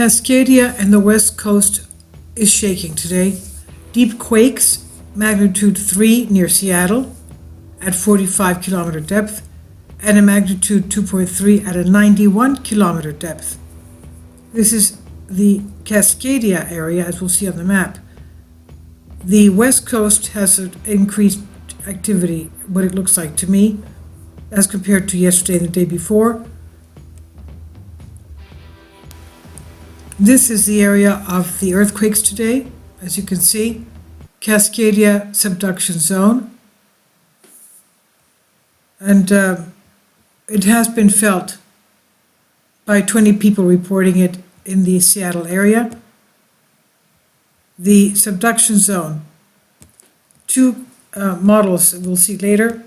Cascadia and the west coast is shaking today. Deep quakes, magnitude 3 near Seattle at 45 kilometer depth, and a magnitude 2.3 at a 91 kilometer depth. This is the Cascadia area, as we'll see on the map. The west coast has an increased activity, what it looks like to me, as compared to yesterday and the day before. This is the area of the earthquakes today, as you can see. Cascadia subduction zone. And it has been felt by 20 people reporting it in the Seattle area. The subduction zone, two models we'll see later.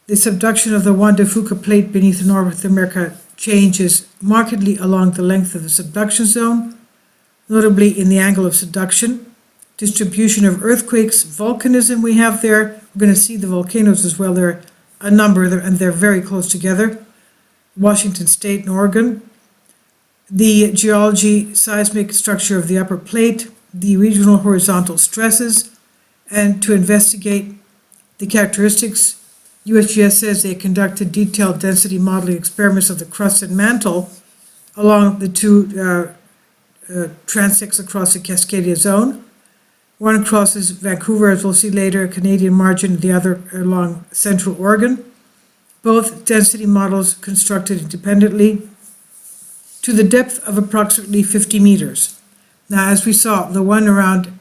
The subduction of the Juan de Fuca plate beneath North America changes markedly along the length of the subduction zone, notably in the angle of subduction. Distribution of earthquakes, volcanism we have there. We're going to see the volcanoes as well. There are a number of them, and they're very close together. Washington State and Oregon. The geology, seismic structure of the upper plate, the regional horizontal stresses, and to investigate the characteristics, USGS says they conducted detailed density modeling experiments of the crust and mantle along the two transects across the Cascadia zone. One crosses Vancouver, as we'll see later, Canadian margin, the other along central Oregon. Both density models constructed independently to the depth of approximately 50 meters. Now, as we saw, the one around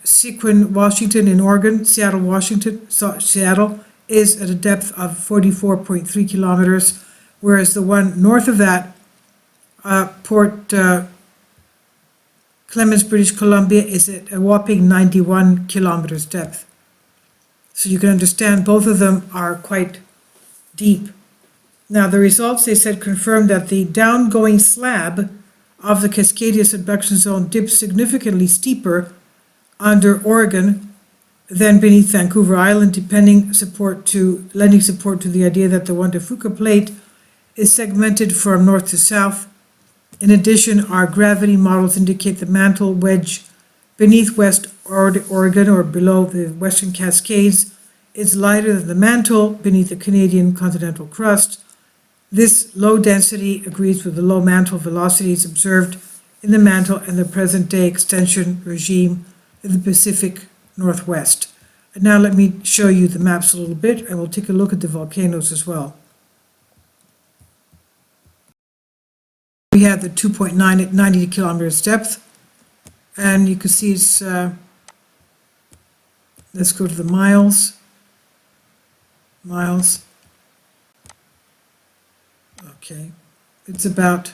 Sequin, Washington in Oregon, Seattle, Washington, Seattle, is at a depth of 44.3 kilometers, whereas the one north of that, Port Clemens, British Columbia, is at a whopping 91 kilometers depth. So you can understand both of them are quite deep. Now, the results, they said, confirmed that the downgoing slab of the Cascadia subduction zone dips significantly steeper under Oregon than beneath Vancouver Island, lending support to the idea that the Juan de Fuca plate is segmented from north to south. In addition, our gravity models indicate the mantle wedge beneath West Oregon, or below the Western Cascades, is lighter than the mantle beneath the Canadian continental crust. This low density agrees with the low mantle velocities observed in the mantle and the present-day extension regime in the Pacific Northwest. And now let me show you the maps a little bit, and we'll take a look at the volcanoes as well. We had the 2.9 at 90 kilometers depth, and you can see it's, let's go to the miles. Okay, it's about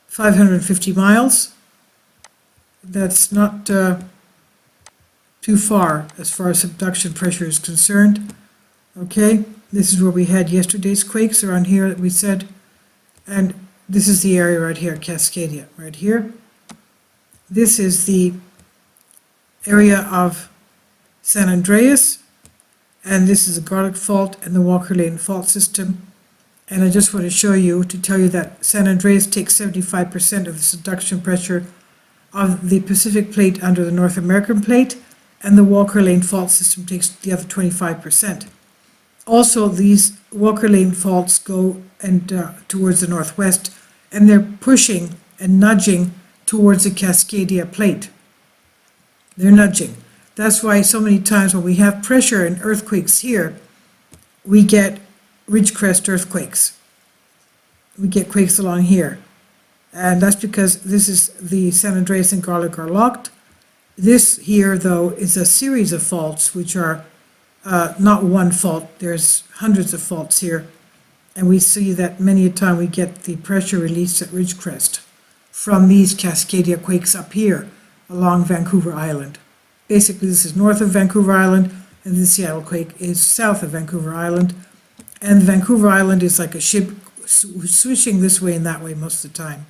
550 miles. That's not too far as subduction pressure is concerned. Okay, this is where we had yesterday's quakes around here that we said, and this is the area right here, Cascadia, right here. This is the area of San Andreas, and this is the Garlic Fault and the Walker Lane Fault System. And I just want to show you, to tell you that San Andreas takes 75% of the subduction pressure of the Pacific plate under the North American plate, and the Walker Lane Fault System takes the other 25%. Also, these Walker Lane faults go towards the northwest, and they're pushing and nudging towards the Cascadia plate. They're nudging. That's why so many times when we have pressure and earthquakes here, we get ridge-crest earthquakes. We get quakes along here. And that's because this is the San Andreas and Garlic are locked. This here, though, is a series of faults, which are not one fault. There's hundreds of faults here. And we see that many a time we get the pressure released at ridge-crest from these Cascadia quakes up here along Vancouver Island. Basically, this is north of Vancouver Island, and the Seattle quake is south of Vancouver Island. And Vancouver Island is like a ship swishing this way and that way most of the time.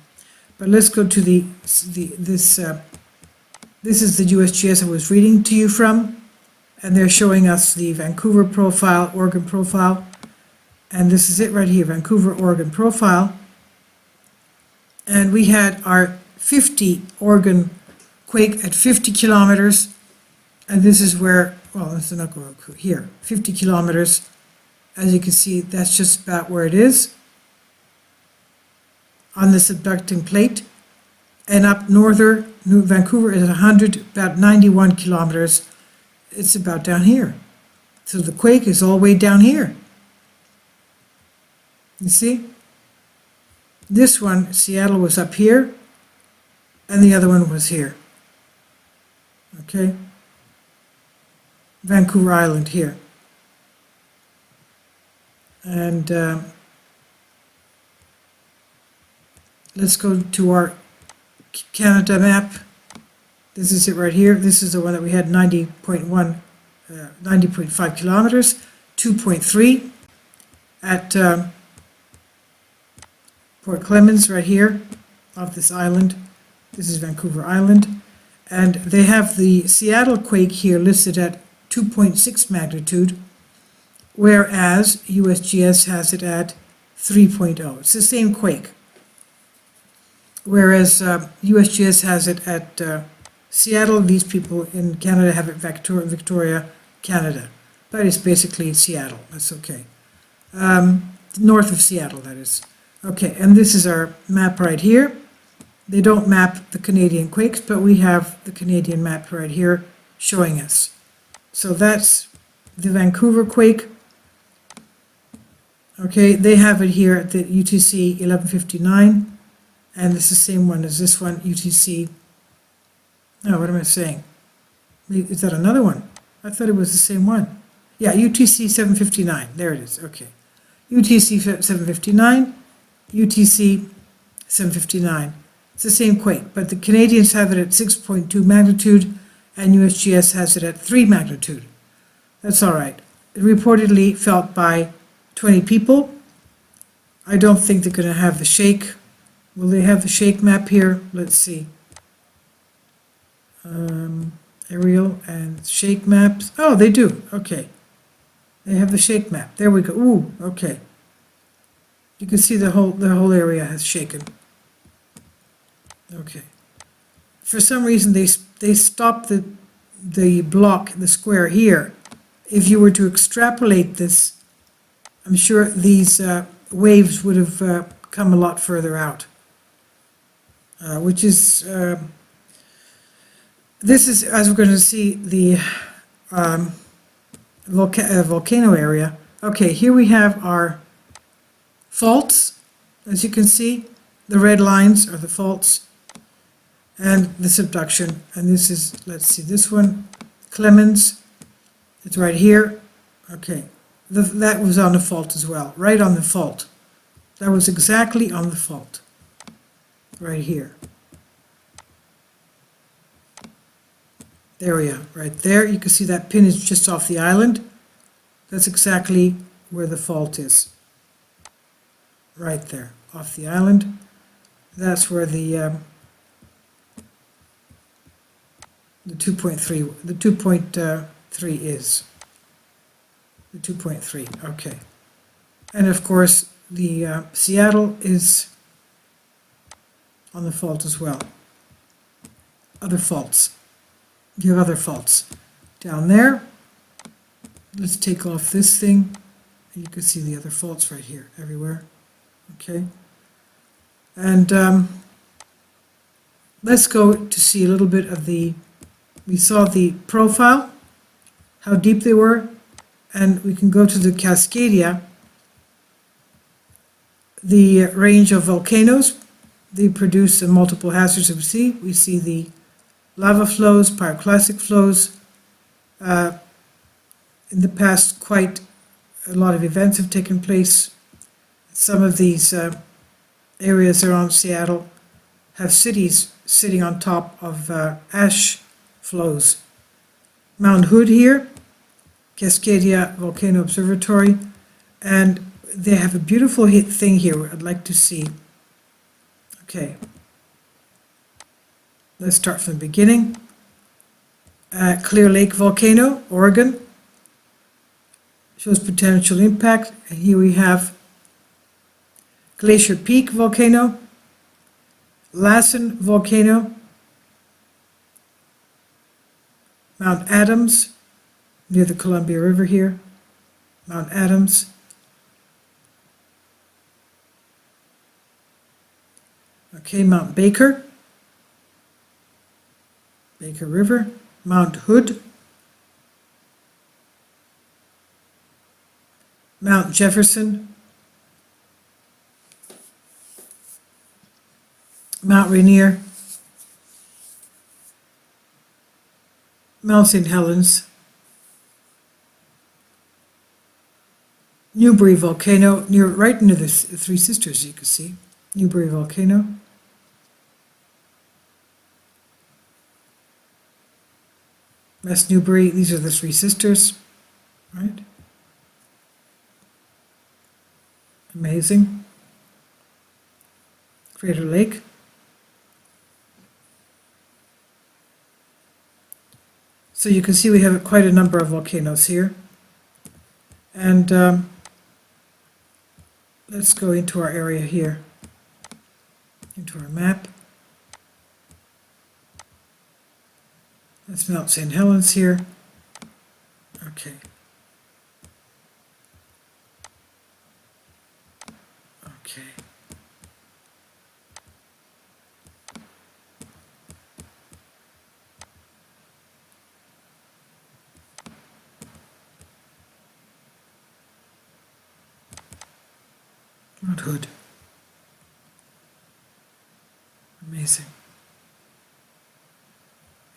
But let's go to this is the USGS I was reading to you from, and they're showing us the Vancouver profile, Oregon profile, and this is it right here, Vancouver, Oregon profile. And we had our 50 Oregon quake at 50 kilometers. And this is where, well, it's not going here, 50 kilometers. As you can see, that's just about where it is on the subducting plate. And up northern New Vancouver is 100, about 91 kilometers. It's about down here. So the quake is all the way down here. You see? This one, Seattle, was up here, and the other one was here. Okay? Vancouver Island here. And let's go to our Canada map. This is it right here. This is the one that we had 90.5 kilometers, 2.3 at Port Clemens right here off this island. This is Vancouver Island. And they have the Seattle quake here listed at 2.6 magnitude, whereas USGS has it at 3.0. It's the same quake. Whereas USGS has it at Seattle, these people in Canada have it Victoria, Canada. But it's basically Seattle, that's okay. North of Seattle, that is. Okay, and this is our map right here. They don't map the Canadian quakes, but we have the Canadian map right here showing us. So that's the Vancouver quake. Okay, they have it here at the UTC 1159. And it's the same one as this one, UTC. No, what am I saying? Is that another one? I thought it was the same one. Yeah, UTC 759. There it is. Okay. UTC 759, UTC 759. It's the same quake, but the Canadians have it at 6.2 magnitude, and USGS has it at 3 magnitude. That's all right. It reportedly felt by 20 people. I don't think they're going to have the shake. Will they have the shake map here? Let's see. Aerial and shake maps. Oh, they do. Okay. They have the shake map. There we go. Ooh, okay. You can see the whole area has shaken. Okay. For some reason, they stopped the block, the square here. If you were to extrapolate this, I'm sure these waves would have come a lot further out. Which is, this is, as we're going to see, the volcano area. Okay, here we have our faults. As you can see, the red lines are the faults and the subduction. And this is, let's see, this one, Clemens, it's right here. Okay, that was on the fault as well, right on the fault. That was exactly on the fault, right here. There we are, right there. You can see that pin is just off the island. That's exactly where the fault is. Right there, off the island. That's where the 2.3, the 2.3 is. The 2.3, okay. And of course, the Seattle is on the fault as well. Other faults. You have other faults down there. Let's take off this thing. You can see the other faults right here, everywhere. Okay. And let's go to see a little bit of the, we saw the profile, how deep they were, and we can go to the Cascadia, the range of volcanoes. They produce multiple hazards of the sea. We see the lava flows, pyroclastic flows. In the past, quite a lot of events have taken place. Some of these areas around Seattle have cities sitting on top of ash flows. Mlount Hood here, Cascadia Volcano Observatory, and they have a beautiful thing here I'd like to see. Okay. Let's start from the beginning. Clear Lake Volcano, Oregon, shows potential impact. And here we have Glacier Peak Volcano, Lassen volcano, Mount Adams, near the Columbia River here, Mount Adams. Okay, Mount Baker, Baker River, Mount Hood, Mount Jefferson, Mount Rainier, Mount St. Helens, Newbury volcano, right near the Three Sisters, you can see, Newbury volcano. That's Newbury, these are the Three Sisters, right? Amazing. Crater Lake. So you can see we have quite a number of volcanoes here. And let's go into our area here, into our map. That's Mount St. Helens here. Okay. Okay. Mlount Hood. Amazing.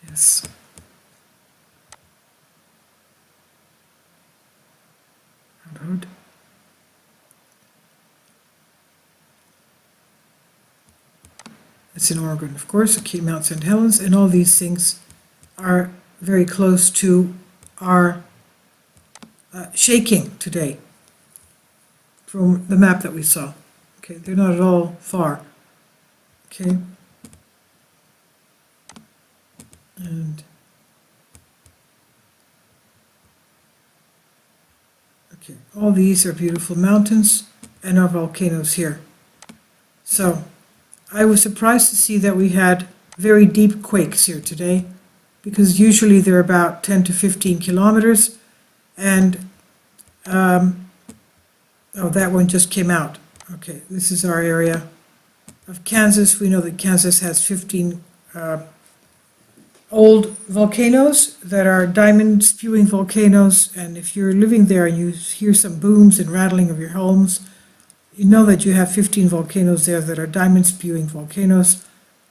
Yes. Mlount Hood. It's in Oregon, of course, okay, Mount St. Helens, and all these things are very close to our shaking today from the map that we saw. Okay, they're not at all far. Okay. And okay, all these are beautiful mountains and our volcanoes here. So I was surprised to see that we had very deep quakes here today, because usually they're about 10 to 15 kilometers, and oh, that one just came out. Okay, this is our area of Kansas. We know that Kansas has 15 old volcanoes that are diamond spewing volcanoes, and if you're living there and you hear some booms and rattling of your homes, you know that you have 15 volcanoes there that are diamond spewing volcanoes.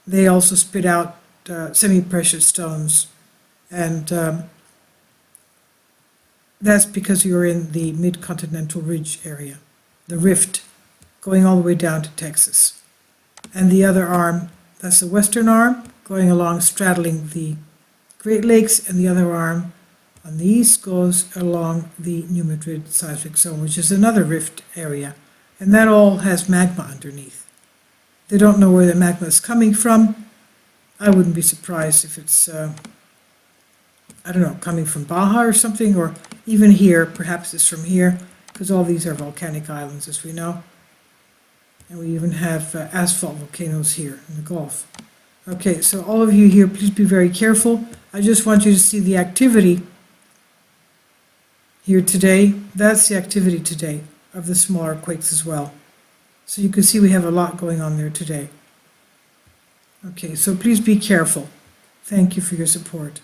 They also spit out semi-precious stones, and that's because you're in the Midcontinental Ridge area, the rift, going all the way down to Texas. And the other arm, that's the western arm, going along, straddling the Great Lakes, and the other arm on the east goes along the New Madrid seismic zone, which is another rift area. And that all has magma underneath. They don't know where the magma is coming from. I wouldn't be surprised if it's, I don't know, coming from Baja or something, or even here, perhaps it's from here, because all these are volcanic islands, as we know. And we even have asphalt volcanoes here in the Gulf. Okay, so all of you here, please be very careful. I just want you to see the activity here today. That's the activity today of the smaller quakes as well. So you can see we have a lot going on there today. Okay, so please be careful. Thank you for your support.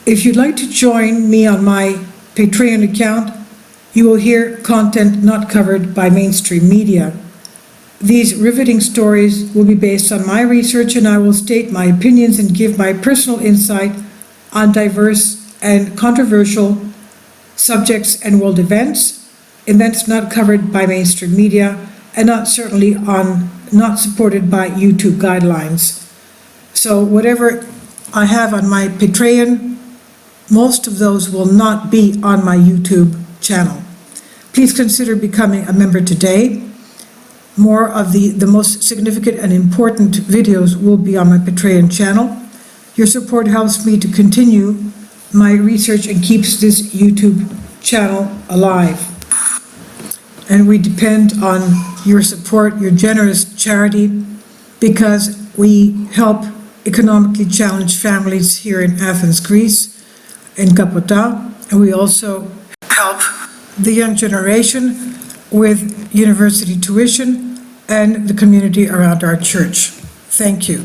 If you'd like to join me on my Patreon account, you will hear content not covered by mainstream media. These riveting stories will be based on my research, and I will state my opinions and give my personal insight on diverse and controversial subjects and world events not covered by mainstream media, and not supported by YouTube guidelines. So whatever I have on my Patreon, most of those will not be on my YouTube channel. Please consider becoming a member today. More of the most significant and important videos will be on my Patreon channel. Your support helps me to continue my research and keeps this YouTube channel alive. And we depend on your support, your generous charity, because we help economically challenged families here in Athens, Greece, in Kapota, and we also help the young generation with university tuition and the community around our church. Thank you.